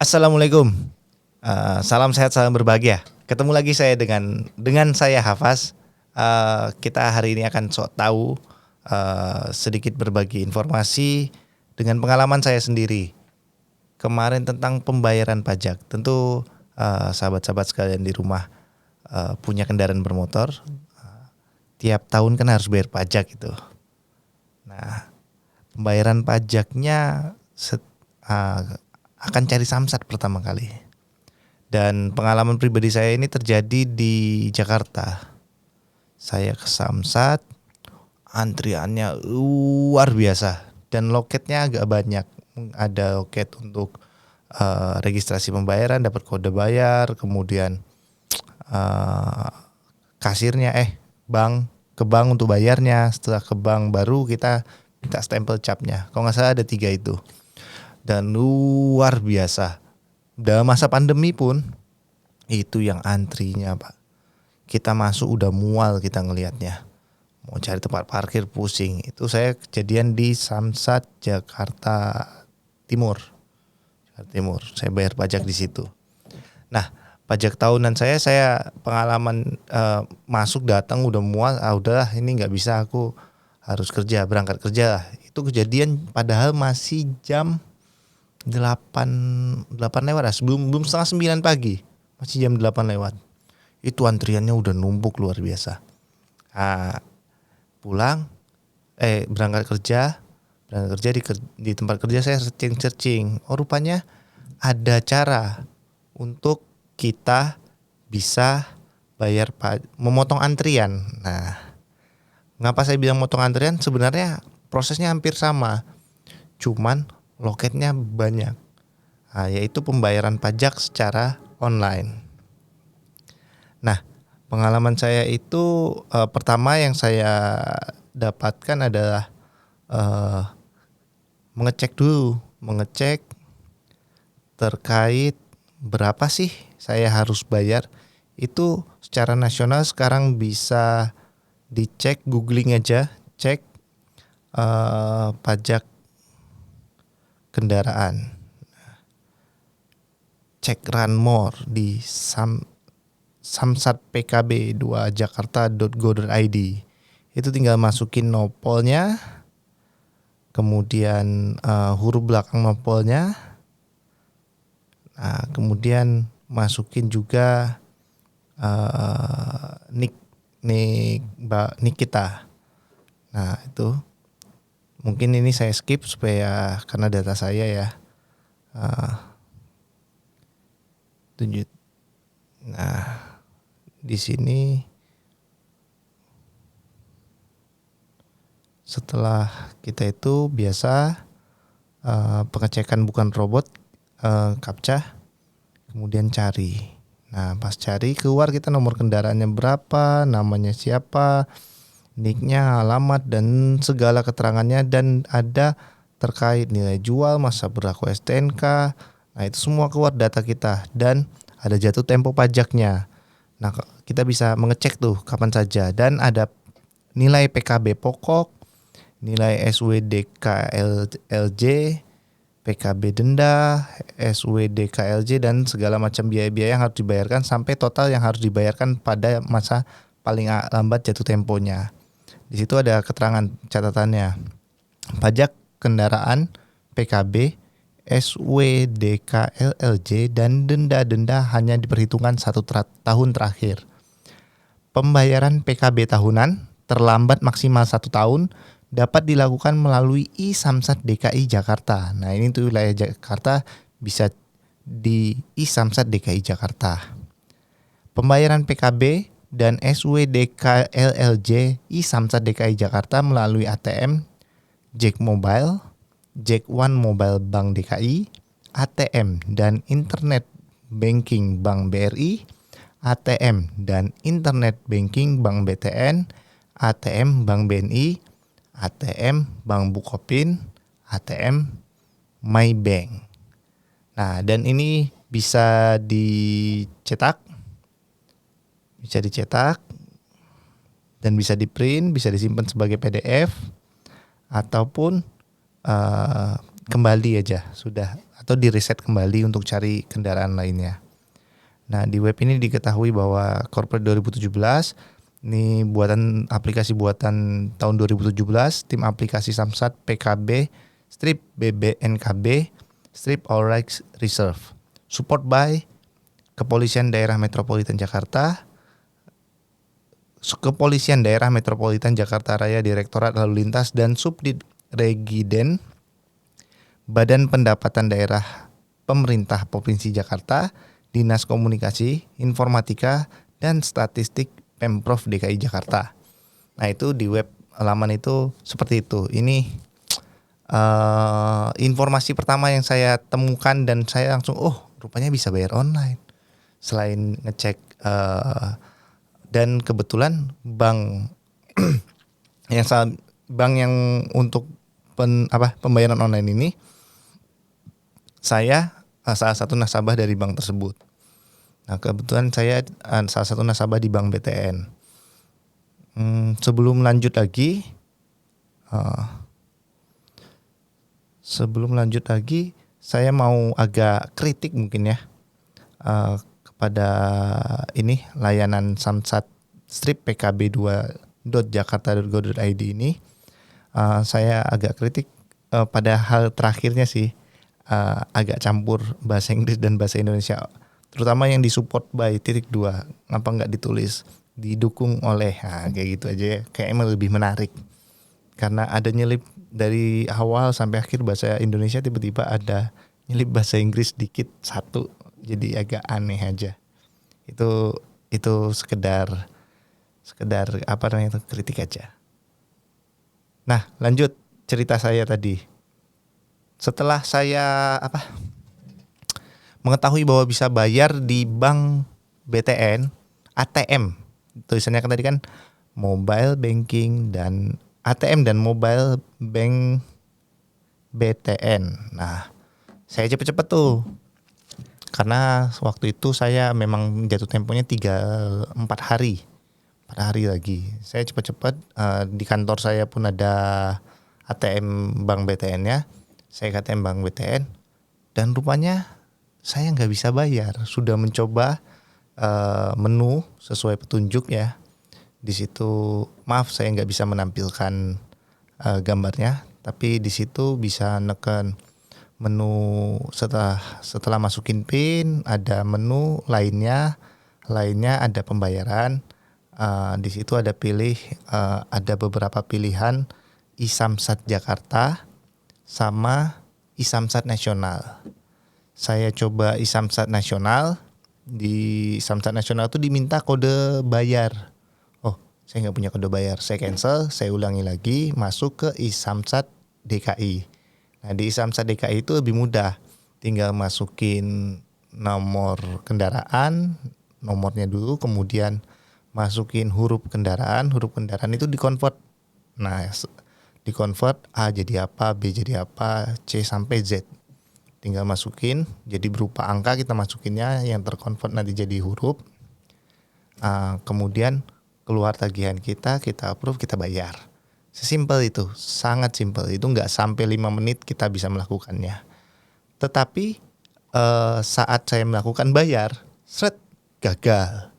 Assalamualaikum. Salam sehat, salam berbahagia. Ketemu lagi saya dengan saya Hafaz. Kita hari ini akan sok tahu sedikit berbagi informasi dengan pengalaman saya sendiri kemarin tentang pembayaran pajak. Tentu sahabat-sahabat sekalian di rumah punya kendaraan bermotor, tiap tahun kan harus bayar pajak itu. Nah, pembayaran pajaknya akan cari samsat pertama kali. Dan pengalaman pribadi saya ini terjadi di Jakarta. Saya ke Samsat, antriannya luar biasa dan loketnya agak banyak. Ada loket untuk registrasi pembayaran, dapat kode bayar, kemudian kasirnya ke bank untuk bayarnya. Setelah ke bank baru kita minta stempel capnya. Kalau nggak salah ada 3 itu. Dan luar biasa. Dalam masa pandemi pun itu yang antrinya, Pak. Kita masuk udah mual kita ngelihatnya. Mau cari tempat parkir pusing. Itu saya kejadian di Samsat Jakarta Timur. Saya bayar pajak di situ. Nah, pajak tahunan saya pengalaman masuk datang udah mual. Udahlah ini nggak bisa, aku harus berangkat kerja. Itu kejadian padahal masih jam 8 lewat lah, belum setengah 9 pagi, masih jam 8 lewat. Itu antriannya udah numpuk luar biasa. Pulang berangkat kerja di tempat kerja saya searching. Oh, rupanya ada cara untuk kita bisa memotong antrian. Nah, ngapa saya bilang motong antrian? Sebenarnya prosesnya hampir sama, cuman loketnya banyak, yaitu pembayaran pajak secara online. Nah, pengalaman saya itu pertama yang saya dapatkan adalah mengecek terkait berapa sih saya harus bayar. Itu secara nasional sekarang bisa dicek, googling aja, cek pajak kendaraan, cek run more di samsatpkb2jakarta.go.id. Itu tinggal masukin nopolnya, kemudian huruf belakang nopolnya, kemudian masukin juga nik kita. Nah, itu mungkin ini saya skip supaya karena data saya ya. Nah, di sini setelah kita itu biasa pengecekan bukan robot, captcha, kemudian cari. Nah, pas cari keluar kita nomor kendaraannya berapa, namanya siapa, nicknya, alamat, dan segala keterangannya, dan ada terkait nilai jual, masa berlaku STNK. Nah, itu semua keluar data kita dan ada jatuh tempo pajaknya. Nah, kita bisa mengecek tuh kapan saja, dan ada nilai PKB pokok, nilai SWDKLJ, PKB denda, SWDKLJ, dan segala macam biaya-biaya yang harus dibayarkan sampai total yang harus dibayarkan pada masa paling lambat jatuh temponya. Di situ ada keterangan catatannya. Pajak kendaraan, PKB, SWDKLLJ, dan denda-denda hanya diperhitungkan 1 tahun terakhir. Pembayaran PKB tahunan terlambat maksimal 1 tahun dapat dilakukan melalui iSamsat DKI Jakarta. Nah, ini tuh wilayah Jakarta bisa di iSamsat DKI Jakarta. Pembayaran PKB dan SWDKLLJ iSamsat DKI Jakarta melalui ATM, Jack Mobile, Jack One Mobile Bank DKI, ATM dan Internet Banking Bank BRI, ATM dan Internet Banking Bank BTN, ATM Bank BNI, ATM Bank Bukopin, ATM Maybank. Nah, dan ini bisa dicetak dan bisa di-print, bisa disimpan sebagai PDF, ataupun kembali aja sudah, atau di reset kembali untuk cari kendaraan lainnya. Nah, di web ini diketahui bahwa Corporate 2017 ini aplikasi buatan tahun 2017, tim aplikasi Samsat PKB strip BBNKB strip All Rights Reserve. Support by Kepolisian Daerah Metropolitan Jakarta, Kepolisian Daerah Metropolitan Jakarta Raya, Direktorat Lalu Lintas dan Subdit Regiden, Badan Pendapatan Daerah Pemerintah Provinsi Jakarta, Dinas Komunikasi, Informatika, dan Statistik Pemprov DKI Jakarta. Nah, itu di web laman itu seperti itu. Ini informasi pertama yang saya temukan dan saya langsung, rupanya bisa bayar online. Selain ngecek dan kebetulan bank yang untuk pembayaran online ini, saya salah satu nasabah dari bank tersebut. Nah, kebetulan saya salah satu nasabah di Bank BTN. Sebelum lanjut lagi, saya mau agak kritik mungkin ya kepada ini layanan Samsat strip pkb2.jakarta.go.id ini. Saya agak kritik pada hal terakhirnya sih, agak campur bahasa Inggris dan bahasa Indonesia, terutama yang disupport by .2, ngapa nggak ditulis didukung oleh, kayak gitu aja ya, kayaknya lebih menarik. Karena ada nyelip dari awal sampai akhir bahasa Indonesia, tiba-tiba ada nyelip bahasa Inggris dikit satu, jadi agak aneh aja. Itu sekedar kritik aja. Nah, lanjut cerita saya tadi. Setelah saya mengetahui bahwa bisa bayar di bank BTN ATM, tulisannya kan tadi kan mobile banking dan ATM dan mobile bank BTN. Nah, saya cepet-cepet tuh, karena waktu itu saya memang jatuh temponya 4 hari lagi. Saya cepet-cepet, di kantor saya pun ada ATM bank BTN-nya. Saya ke ATM bank BTN dan rupanya saya nggak bisa bayar. Sudah mencoba menu sesuai petunjuk ya. Di situ maaf saya nggak bisa menampilkan gambarnya, tapi di situ bisa neken menu. Setelah masukin PIN, ada menu lainnya ada pembayaran. Di situ ada ada beberapa pilihan iSamsat Jakarta sama iSamsat Nasional. Saya coba iSamsat Nasional. Di Samsat Nasional tuh diminta kode bayar. Saya nggak punya kode bayar. Saya cancel, saya ulangi lagi, masuk ke iSamsat DKI. Nah, di iSamsat DKI itu lebih mudah. Tinggal masukin nomor kendaraan, nomornya dulu, kemudian masukin huruf kendaraan itu dikonvert. Nah, dikonvert A jadi apa, B jadi apa, C sampai Z. Tinggal masukin, jadi berupa angka kita masukinnya, yang terkonvert nanti jadi huruf. Kemudian keluar tagihan kita approve, kita bayar. Sesimpel itu, sangat simpel. Itu nggak sampai 5 menit kita bisa melakukannya. Tetapi saat saya melakukan bayar, gagal.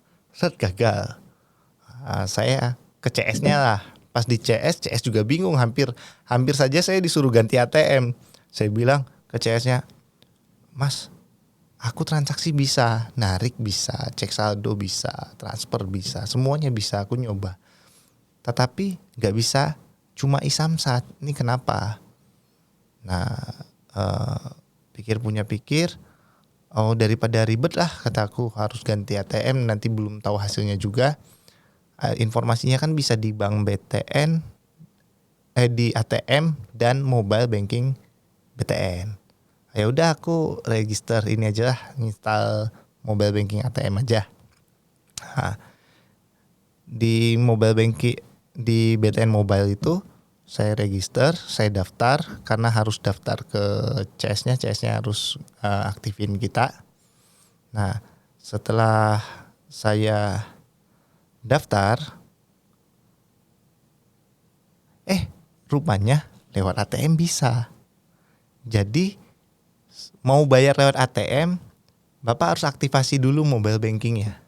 Saya ke CS-nya lah. Pas di CS juga bingung, hampir saja saya disuruh ganti ATM. Saya bilang ke CS-nya, Mas, aku transaksi bisa, narik bisa, cek saldo bisa, transfer bisa, semuanya bisa, aku nyoba. Tetapi nggak bisa, cuma iSamsat. Ini kenapa? Nah, pikir, daripada ribet lah, kataku, harus ganti ATM, nanti belum tahu hasilnya juga. Informasinya kan bisa di bank BTN, di ATM dan mobile banking BTN. Ya udah, aku register ini aja lah, install mobile banking ATM aja. Di mobile banking di BTN Mobile itu saya register, saya daftar, karena harus daftar ke CS-nya harus aktifin kita. Nah, setelah saya daftar, rupanya lewat ATM bisa. Jadi mau bayar lewat ATM, Bapak harus aktivasi dulu mobile banking ya.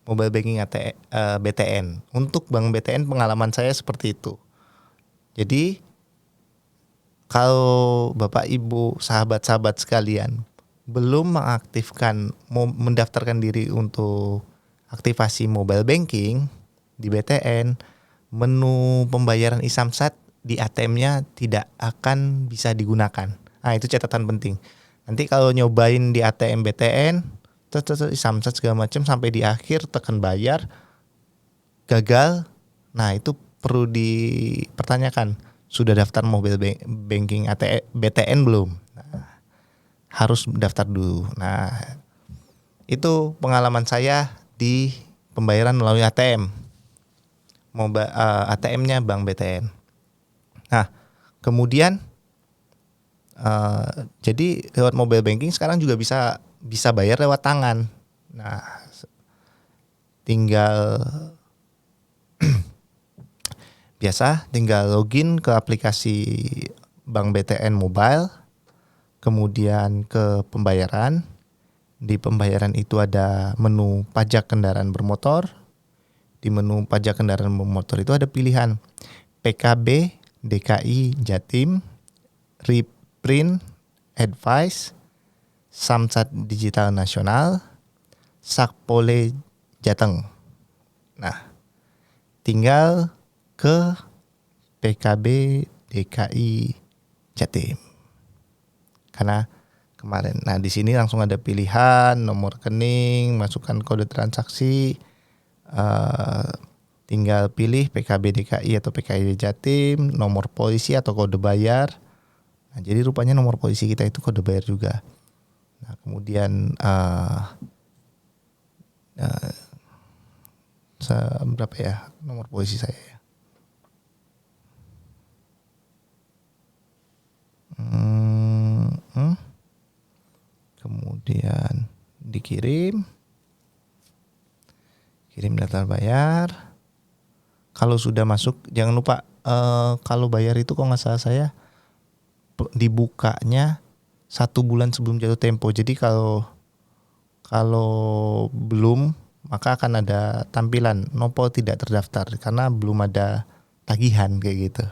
Mobile banking BTN. Untuk Bank BTN pengalaman saya seperti itu. Jadi kalau Bapak Ibu sahabat-sahabat sekalian belum mengaktifkan mendaftarkan diri untuk aktivasi mobile banking di BTN, menu pembayaran e-Samsat di ATM-nya tidak akan bisa digunakan. Nah, itu catatan penting. Nanti kalau nyobain di ATM BTN, terus e-Samsat segala macam sampai di akhir tekan bayar gagal. Nah, itu perlu dipertanyakan. Sudah daftar mobile banking BTN belum? Nah, harus daftar dulu. Nah, itu pengalaman saya di pembayaran melalui ATM. ATM-nya Bank BTN. Nah, kemudian jadi lewat mobile banking sekarang juga bisa bayar lewat tangan. Nah, tinggal tinggal login ke aplikasi Bank BTN Mobile, kemudian ke pembayaran. Di pembayaran itu ada menu pajak kendaraan bermotor. Di menu pajak kendaraan bermotor itu ada pilihan PKB, DKI, Jatim, Reprint, Advice, Samsat Digital Nasional, Sakpole Jateng. Nah, tinggal ke PKB, DKI, Jatim. Karena kemarin, nah di sini langsung ada pilihan nomor rekening, masukkan kode transaksi, tinggal pilih PKB DKI atau PKI Jatim, nomor polisi atau kode bayar. Nah, jadi rupanya nomor polisi kita itu kode bayar juga. Nah, kemudian berapa ya nomor polisi saya ya? Kemudian kirim daftar bayar. Kalau sudah masuk, jangan lupa kalau bayar itu kalau nggak salah saya dibukanya 1 bulan sebelum jatuh tempo. Jadi kalau belum, maka akan ada tampilan nopo tidak terdaftar karena belum ada tagihan kayak gitu.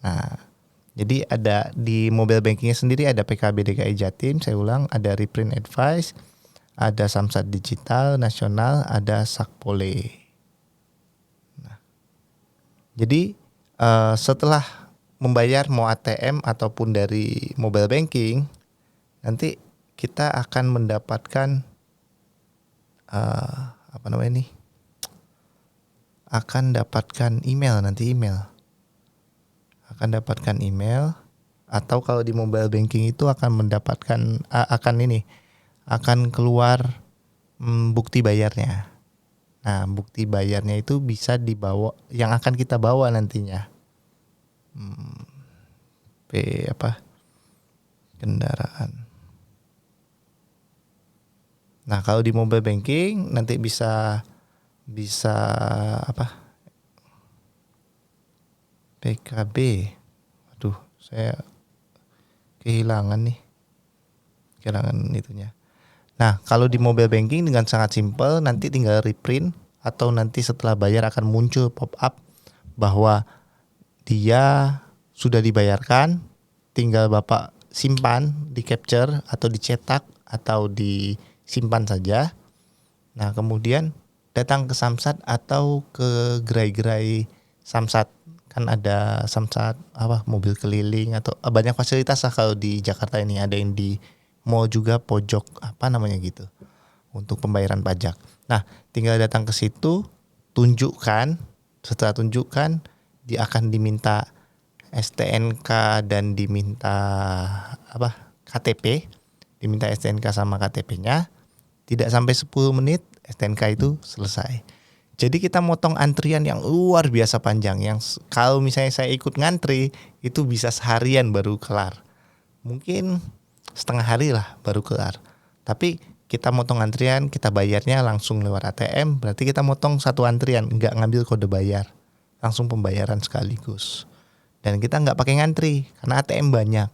Nah, jadi ada di mobile bankingnya sendiri ada PKB DKI Jatim, saya ulang, ada Reprint Advice, ada Samsat Digital Nasional, ada Sakpole. Nah, jadi setelah membayar mau ATM ataupun dari mobile banking, nanti kita akan mendapatkan akan dapatkan email atau kalau di mobile banking itu akan mendapatkan akan keluar bukti bayarnya. Nah, bukti bayarnya itu bisa dibawa, yang akan kita bawa nantinya kendaraan. Nah, kalau di mobile banking nanti bisa PKB. Aduh, saya kehilangan itunya. Nah, kalau di mobile banking dengan sangat simpel, nanti tinggal reprint atau nanti setelah bayar akan muncul pop up bahwa dia sudah dibayarkan, tinggal Bapak simpan, di capture atau dicetak atau disimpan saja. Nah, kemudian datang ke Samsat atau ke gerai-gerai Samsat. Kan ada Samsat mobil keliling atau banyak fasilitas lah kalau di Jakarta ini, ada yang di mall juga pojok gitu untuk pembayaran pajak. Nah, tinggal datang ke situ, tunjukkan, setelah tunjukkan dia akan diminta STNK dan diminta KTP, diminta STNK sama KTP-nya. Tidak sampai 10 menit STNK itu selesai. Jadi kita motong antrian yang luar biasa panjang, yang kalau misalnya saya ikut ngantri itu bisa seharian baru kelar. Mungkin setengah hari lah baru kelar. Tapi kita motong antrian, kita bayarnya langsung lewat ATM, berarti kita motong satu antrian, nggak ngambil kode bayar, langsung pembayaran sekaligus. Dan kita nggak pakai ngantri karena ATM banyak.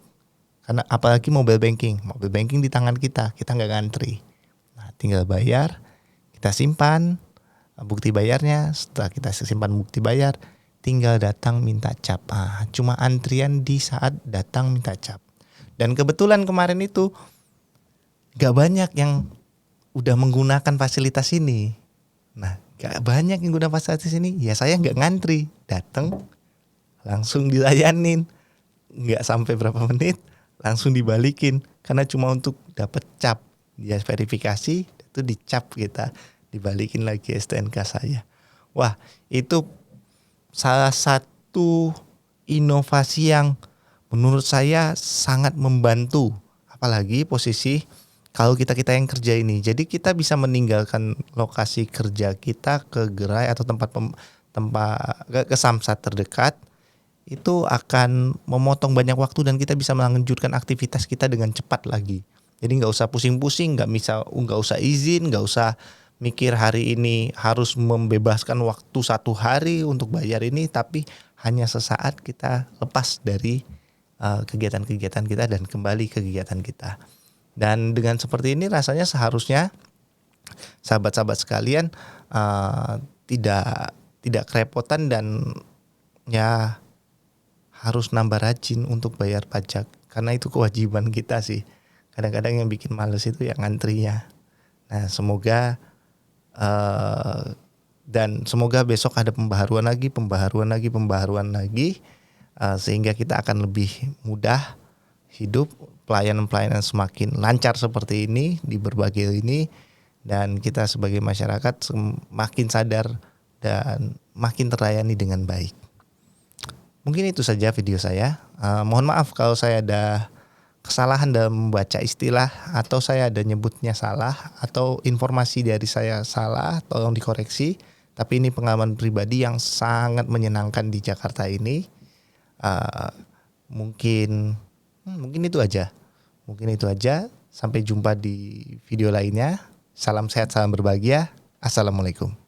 Karena apalagi mobile banking di tangan kita nggak ngantri. Nah, tinggal bayar, kita simpan bukti bayarnya. Setelah kita simpan bukti bayar, tinggal datang minta cap. Cuma antrian di saat datang minta cap. Dan kebetulan kemarin itu gak banyak yang udah menggunakan fasilitas ini. Nah, gak banyak yang guna fasilitas ini. Ya saya gak ngantri, datang langsung dilayanin. Gak sampai berapa menit langsung dibalikin. Karena cuma untuk dapat cap. Dia verifikasi, itu dicap kita. Dibalikin lagi STNK saya. Wah, itu salah satu inovasi yang menurut saya sangat membantu, apalagi posisi kalau kita yang kerja ini. Jadi kita bisa meninggalkan lokasi kerja kita ke gerai atau tempat ke samsat terdekat, itu akan memotong banyak waktu dan kita bisa melanjutkan aktivitas kita dengan cepat lagi. Jadi nggak usah pusing-pusing, nggak usah izin, nggak usah mikir hari ini harus membebaskan waktu 1 hari untuk bayar ini, tapi hanya sesaat kita lepas dari kegiatan-kegiatan kita dan kembali ke kegiatan kita. Dan dengan seperti ini rasanya seharusnya sahabat-sahabat sekalian tidak kerepotan dan ya harus nambah rajin untuk bayar pajak, karena itu kewajiban kita sih. Kadang-kadang yang bikin males itu yang ngantrinya. Nah, semoga dan semoga besok ada pembaharuan lagi sehingga kita akan lebih mudah hidup, pelayanan-pelayanan semakin lancar seperti ini di berbagai ini, dan kita sebagai masyarakat semakin sadar dan makin terlayani dengan baik. Mungkin itu saja video saya. Mohon maaf kalau saya ada kesalahan dalam membaca istilah atau saya ada nyebutnya salah atau informasi dari saya salah, tolong dikoreksi. Tapi ini pengalaman pribadi yang sangat menyenangkan di Jakarta ini. Mungkin itu aja. Sampai jumpa di video lainnya. Salam sehat, salam berbahagia. Assalamualaikum.